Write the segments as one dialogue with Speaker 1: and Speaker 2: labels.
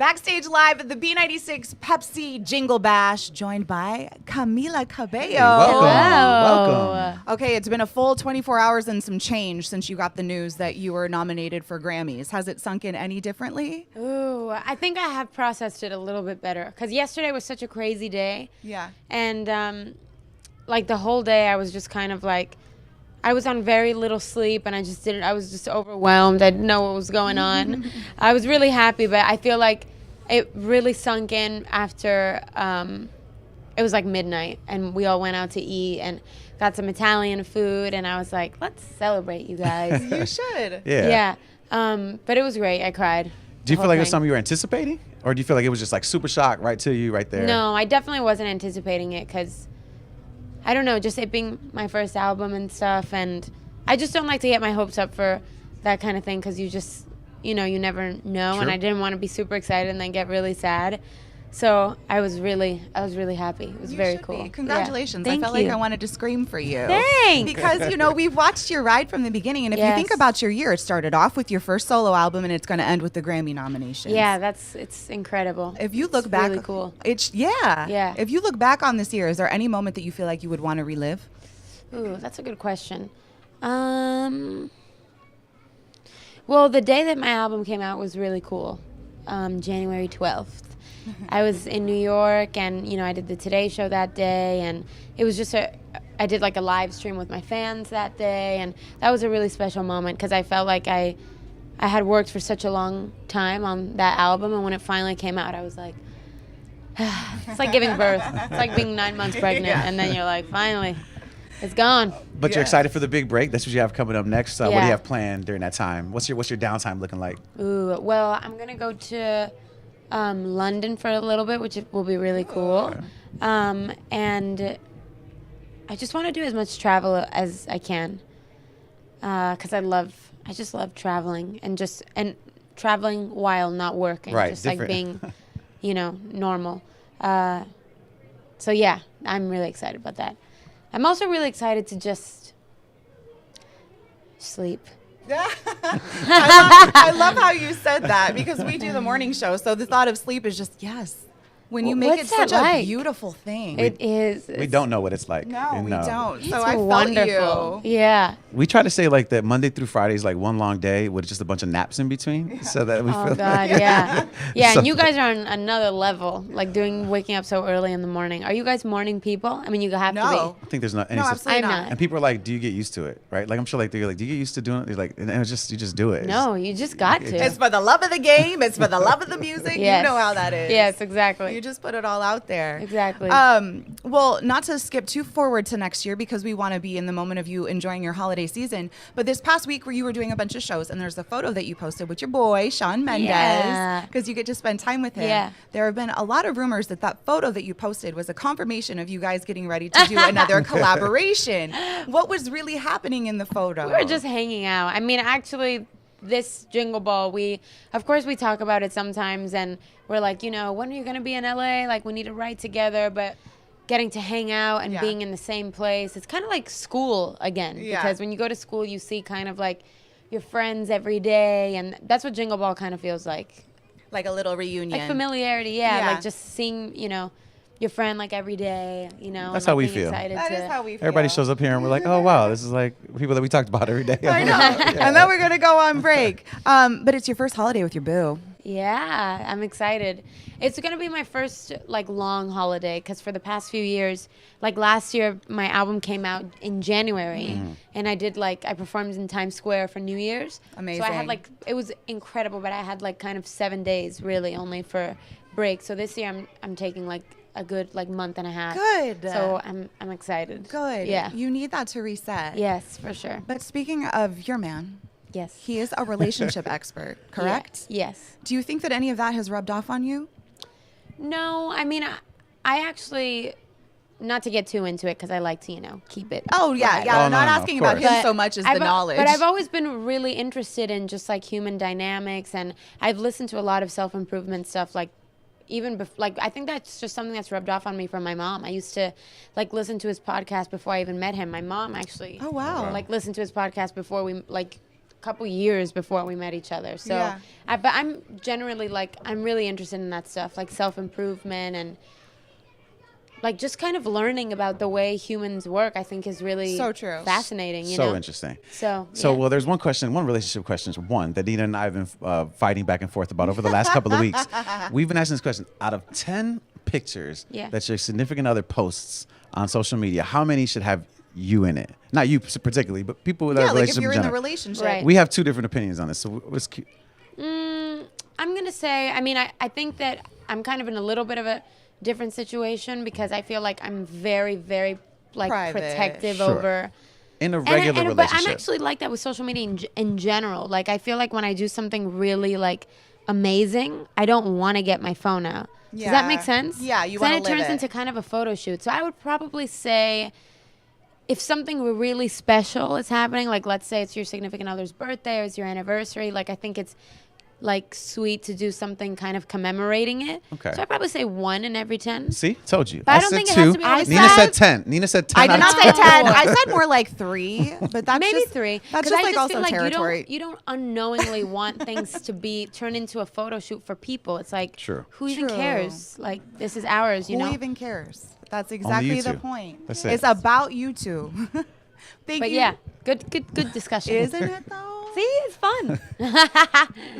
Speaker 1: Backstage live at the B96 Pepsi Jingle Bash, joined by Camila Cabello.
Speaker 2: Hey, welcome.
Speaker 1: Okay, it's been a full 24 hours and some change since you got the news that you were nominated for Grammys. Has it sunk in any differently?
Speaker 3: Ooh, I think I have processed it a little bit better because yesterday was such a crazy day.
Speaker 1: Yeah.
Speaker 3: And like the whole day I was just kind of like, I was on very little sleep and I was just overwhelmed. I didn't know what was going on. I was really happy, but I feel like it really sunk in after it was like midnight and we all went out to eat and got some Italian food and I was like, let's celebrate, you guys.
Speaker 1: You should.
Speaker 3: Yeah. But it was great. I cried.
Speaker 2: Do you feel like it was something you were anticipating? Or do you feel like it was just like super shock right to you right there?
Speaker 3: No, I definitely wasn't anticipating it because, I don't know, just it being my first album and stuff. And I just don't like to get my hopes up for that kind of thing because you just, you never know.
Speaker 2: Sure.
Speaker 3: And I didn't want to be super excited and then get really sad. So I was really happy. It was very cool.
Speaker 1: Be. Congratulations.
Speaker 3: Yeah.
Speaker 1: I felt like I wanted to scream for you.
Speaker 3: Thanks.
Speaker 1: Because, we've watched your ride from the beginning. And if you think about your year, it started off with your first solo album and it's going to end with the Grammy nominations.
Speaker 3: Yeah, it's incredible.
Speaker 1: If you look back,
Speaker 3: really cool.
Speaker 1: Yeah. If you look back on this year, is there any moment that you feel like you would want to relive?
Speaker 3: Ooh, that's a good question. Well, the day that my album came out was really cool. January 12th. I was in New York and, I did the Today Show that day and it was just I did like a live stream with my fans that day and that was a really special moment because I felt like I had worked for such a long time on that album and when it finally came out I was like, it's like giving birth. It's like being 9 months pregnant and then you're like, finally, it's gone.
Speaker 2: But you're excited for the big break. That's what you have coming up next. What do you have planned during that time? What's your downtime looking like?
Speaker 3: Ooh, well, I'm going to go to London for a little bit, which will be really cool. And I just want to do as much travel as I can because I just love traveling and traveling while not working,
Speaker 2: right,
Speaker 3: just
Speaker 2: different.
Speaker 3: like being, normal. So yeah, I'm really excited about that. I'm also really excited to just sleep.
Speaker 1: I love how you said that because we do the morning show. So the thought of sleep is just, yes. When you make it such a beautiful thing.
Speaker 3: It is.
Speaker 2: We don't know what it's like.
Speaker 1: No, we don't.
Speaker 3: It's
Speaker 1: so I
Speaker 3: wonderful.
Speaker 1: felt you.
Speaker 3: Yeah.
Speaker 2: We try to say like that Monday through Friday is like one long day with just a bunch of naps in between, so that we feel.
Speaker 3: Oh God,
Speaker 2: like
Speaker 3: yeah. And you guys are on another level, like waking up so early in the morning. Are you guys morning people? I mean, you have to
Speaker 1: No.
Speaker 2: I think there's not any.
Speaker 1: No, absolutely
Speaker 3: I'm
Speaker 1: not.
Speaker 3: not.
Speaker 2: And people are like, "Do you get used to it?" Right? Like I'm sure, like they're like, "Do you get used to doing it?" You're like, and it's just you just do it.
Speaker 3: No, you just got to.
Speaker 1: It's for the love of the game. It's for the love of the music.
Speaker 3: Yes.
Speaker 1: You know how that is.
Speaker 3: Yes, exactly.
Speaker 1: You just put it all out there.
Speaker 3: Exactly.
Speaker 1: Well, not to skip too forward to next year because we want to be in the moment of you enjoying your holiday season. But this past week where you were doing a bunch of shows and there's a photo that you posted with your boy, Shawn Mendes, because you get to spend time with him.
Speaker 3: Yeah.
Speaker 1: There have been a lot of rumors that photo that you posted was a confirmation of you guys getting ready to do another collaboration. What was really happening in the photo?
Speaker 3: We were just hanging out. I mean, actually, this Jingle Ball, of course we talk about it sometimes and we're like, when are you going to be in LA? Like, we need to write together, but getting to hang out and being in the same place, it's kind of like school again.
Speaker 1: Yeah.
Speaker 3: Because when you go to school, you see kind of like your friends every day, and that's what Jingle Ball kind of feels like.
Speaker 1: Like a little reunion.
Speaker 3: Like familiarity, like just seeing, your friend like every day,
Speaker 2: That's how we feel.
Speaker 1: That is how we feel.
Speaker 2: Everybody shows up here and we're like, "Oh wow, this is like people that we talked about every day."
Speaker 1: I know. And then we're going to go on break. But it's your first holiday with your boo.
Speaker 3: Yeah, I'm excited. It's going to be my first long holiday because for the past few years, like last year, my album came out in January and I did I performed in Times Square for New Year's.
Speaker 1: Amazing.
Speaker 3: So I had it was incredible, but I had kind of 7 days really only for break. So this year I'm taking a good month and a half.
Speaker 1: Good.
Speaker 3: So I'm excited.
Speaker 1: Good.
Speaker 3: Yeah.
Speaker 1: You need that to reset.
Speaker 3: Yes, for sure.
Speaker 1: But speaking of your man,
Speaker 3: Yes.
Speaker 1: he is a relationship expert, correct?
Speaker 3: Yeah. Yes.
Speaker 1: Do you think that any of that has rubbed off on you?
Speaker 3: No, I mean, I actually, not to get too into it because I like to, keep it.
Speaker 1: Oh, yeah,
Speaker 3: private.
Speaker 1: yeah.
Speaker 2: Oh,
Speaker 1: I'm not
Speaker 2: no,
Speaker 1: asking
Speaker 2: of
Speaker 1: about
Speaker 2: course.
Speaker 1: him so much as the knowledge.
Speaker 3: But I've always been really interested in just human dynamics, and I've listened to a lot of self-improvement stuff, I think that's just something that's rubbed off on me from my mom. I used to listen to his podcast before I even met him. My mom actually
Speaker 1: Oh, wow.
Speaker 3: listened to his podcast before we couple years before we met each other. So,
Speaker 1: Yeah.
Speaker 3: but I'm generally like, I'm really interested in that stuff, like self-improvement and like just kind of learning about the way humans work. I think is really
Speaker 1: So true.
Speaker 3: fascinating. You
Speaker 2: So
Speaker 3: know?
Speaker 2: interesting.
Speaker 3: So
Speaker 2: Well, there's one relationship question, that Nina and I have been fighting back and forth about over the last couple of weeks. We've been asking this question. Out of 10 pictures that your significant other posts on social media, how many should have you in it? Not you particularly, but people with a
Speaker 1: Yeah, like if
Speaker 2: relationship
Speaker 1: you're
Speaker 2: in
Speaker 1: in the
Speaker 2: general.
Speaker 1: relationship.
Speaker 3: Right.
Speaker 2: We have two different opinions on this. So what's cute?
Speaker 3: I'm going to say, I mean, I think that I'm kind of in a little bit of a different situation because I feel like I'm very, very like
Speaker 1: Private.
Speaker 3: protective
Speaker 2: Sure.
Speaker 3: over.
Speaker 2: In a regular
Speaker 3: But
Speaker 2: relationship.
Speaker 3: I'm actually like that with social media in general. Like I feel like when I do something really like amazing, I don't want to get my phone out. Does that make
Speaker 1: Yeah.
Speaker 3: sense?
Speaker 1: Yeah, you
Speaker 3: 'Cause then
Speaker 1: wanna
Speaker 3: it
Speaker 1: live
Speaker 3: turns
Speaker 1: it.
Speaker 3: into kind of a photo shoot. So I would probably say if something were really special is happening, like let's say it's your significant other's birthday or it's your anniversary, like I think it's like sweet to do something kind of commemorating it.
Speaker 2: Okay.
Speaker 3: So I'd probably say 1 in every 10.
Speaker 2: See, told you.
Speaker 3: But I don't
Speaker 2: said
Speaker 3: think it
Speaker 2: 2.
Speaker 3: has to be always
Speaker 2: Nina
Speaker 1: five.
Speaker 2: said 10. Nina said 10.
Speaker 1: I did
Speaker 2: out of
Speaker 1: not
Speaker 2: 10.
Speaker 1: say 10. I said more like 3, but that's
Speaker 3: Maybe
Speaker 1: just
Speaker 3: 3.
Speaker 1: That's
Speaker 3: 'Cause
Speaker 1: just
Speaker 3: I
Speaker 1: like also
Speaker 3: feel like
Speaker 1: territory.
Speaker 3: You don't unknowingly want things to be turned into a photo shoot for people. It's like,
Speaker 2: True.
Speaker 3: who even
Speaker 1: True.
Speaker 3: cares? Like, this is ours, you
Speaker 1: Who
Speaker 3: know?
Speaker 1: even cares? That's exactly
Speaker 2: you
Speaker 1: the
Speaker 2: two.
Speaker 1: point.
Speaker 2: That's it.
Speaker 1: It's about you two. Thank
Speaker 3: But
Speaker 1: you.
Speaker 3: yeah, good discussion.
Speaker 1: Isn't it though?
Speaker 3: See, it's fun.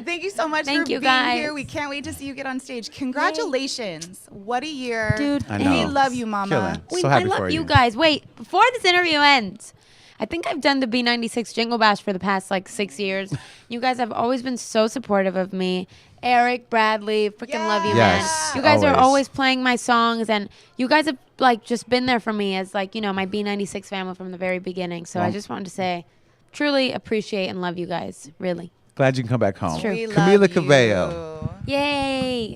Speaker 1: Thank you so much
Speaker 3: Thank
Speaker 1: for
Speaker 3: you,
Speaker 1: being
Speaker 3: guys.
Speaker 1: here. We can't wait to see you get on stage. Congratulations. What a year.
Speaker 3: Dude,
Speaker 2: I
Speaker 1: We
Speaker 2: know.
Speaker 1: love you, mama.
Speaker 2: Killing.
Speaker 3: Wait,
Speaker 2: So happy
Speaker 3: I love
Speaker 2: for
Speaker 3: you
Speaker 2: you.
Speaker 3: guys. Wait, before this interview ends, I think I've done the B96 Jingle Bash for the past like 6 years. You guys have always been so supportive of me. Eric, Bradley, freaking love you,
Speaker 2: Yes,
Speaker 3: man. You guys are
Speaker 2: always.
Speaker 3: always playing my songs, and you guys have like just been there for me as like, you know, my B96 family from the very beginning. So I
Speaker 2: Well.
Speaker 3: just wanted to say, truly appreciate and love you guys. Really.
Speaker 2: Glad you can come back home.
Speaker 3: true.
Speaker 1: We
Speaker 2: Camila
Speaker 1: love
Speaker 2: Cabello.
Speaker 1: you.
Speaker 3: Yay.